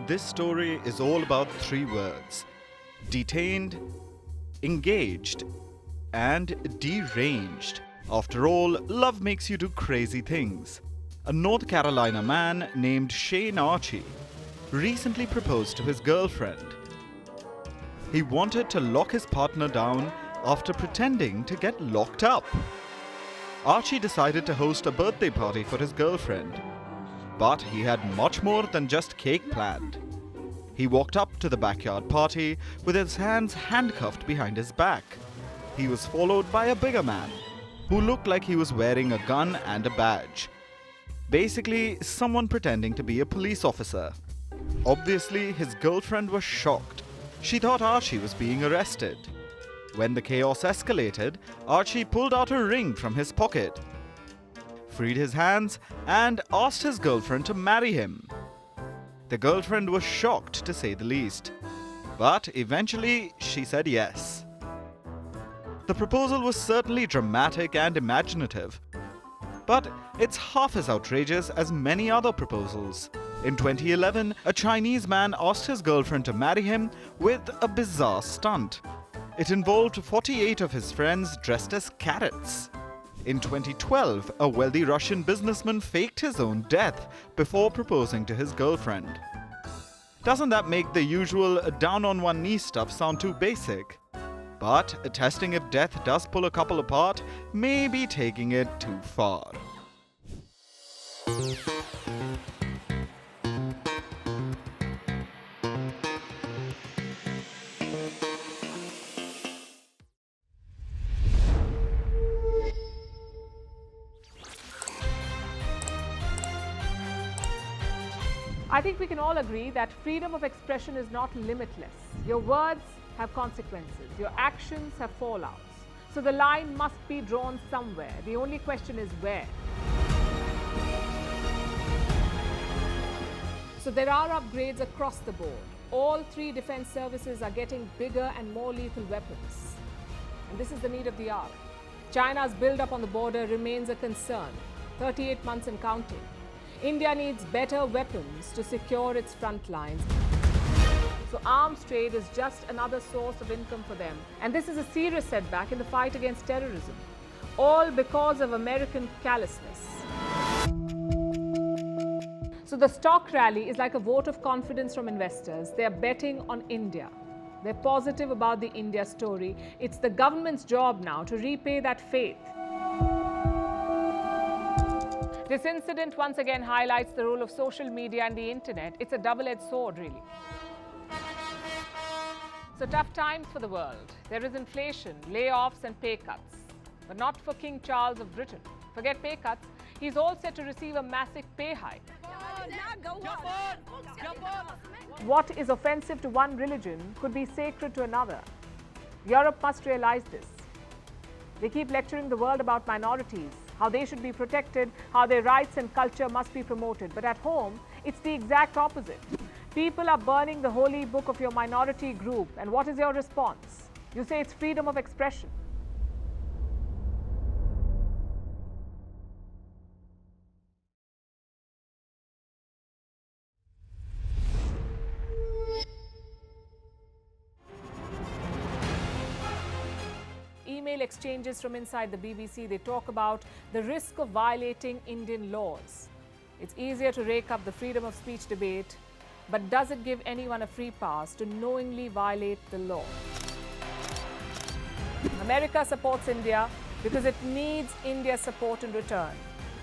This story is all about three words: detained, engaged, and deranged. After all, love makes you do crazy things. A North Carolina man named Shane Archie recently proposed to his girlfriend. He wanted to lock his partner down after pretending to get locked up. Archie decided to host a birthday party for his girlfriend. But he had much more than just cake planned. He walked up to the backyard party with his hands handcuffed behind his back. He was followed by a bigger man who looked like he was wearing a gun and a badge. Basically, someone pretending to be a police officer. Obviously, his girlfriend was shocked. She thought Archie was being arrested. When the chaos escalated, Archie pulled out a ring from his pocket, freed his hands, and asked his girlfriend to marry him. The girlfriend was shocked, to say the least. But eventually, she said yes. The proposal was certainly dramatic and imaginative. But it's half as outrageous as many other proposals. In 2011, a Chinese man asked his girlfriend to marry him with a bizarre stunt. It involved 48 of his friends dressed as carrots. In 2012, a wealthy Russian businessman faked his own death before proposing to his girlfriend. Doesn't that make the usual down-on-one-knee stuff sound too basic? But testing if death does pull a couple apart may be taking it too far. I think we can all agree that freedom of expression is not limitless. Your words have consequences, your actions have fallouts. So the line must be drawn somewhere. The only question is where. So there are upgrades across the board. All three defense services are getting bigger and more lethal weapons. And this is the need of the hour. China's build-up on the border remains a concern, 38 months and counting. India needs better weapons to secure its front lines. So arms trade is just another source of income for them. And this is a serious setback in the fight against terrorism. All because of American callousness. So the stock rally is like a vote of confidence from investors. They are betting on India. They're positive about the India story. It's the government's job now to repay that faith. This incident once again highlights the role of social media and the internet. It's a double-edged sword, really. So tough times for the world. There is inflation, layoffs and pay cuts. But not for King Charles of Britain. Forget pay cuts. He's all set to receive a massive pay hike. What is offensive to one religion could be sacred to another. Europe must realize this. They keep lecturing the world about minorities, how they should be protected, how their rights and culture must be promoted. But at home, it's the exact opposite. People are burning the holy book of your minority group. And what is your response? You say it's freedom of expression. Email exchanges from inside the BBC, they talk about the risk of violating Indian laws. It's easier to rake up the freedom of speech debate, but does it give anyone a free pass to knowingly violate the law? America supports India because it needs India's support in return.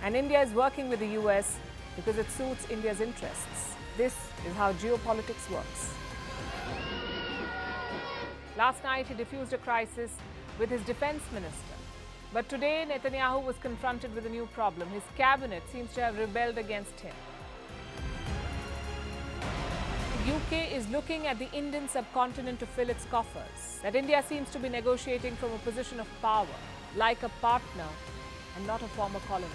And India is working with the US because it suits India's interests. This is how geopolitics works. Last night, he diffused a crisis with his defense minister. But today, Netanyahu was confronted with a new problem. His cabinet seems to have rebelled against him. The UK is looking at the Indian subcontinent to fill its coffers. That India seems to be negotiating from a position of power, like a partner and not a former colony.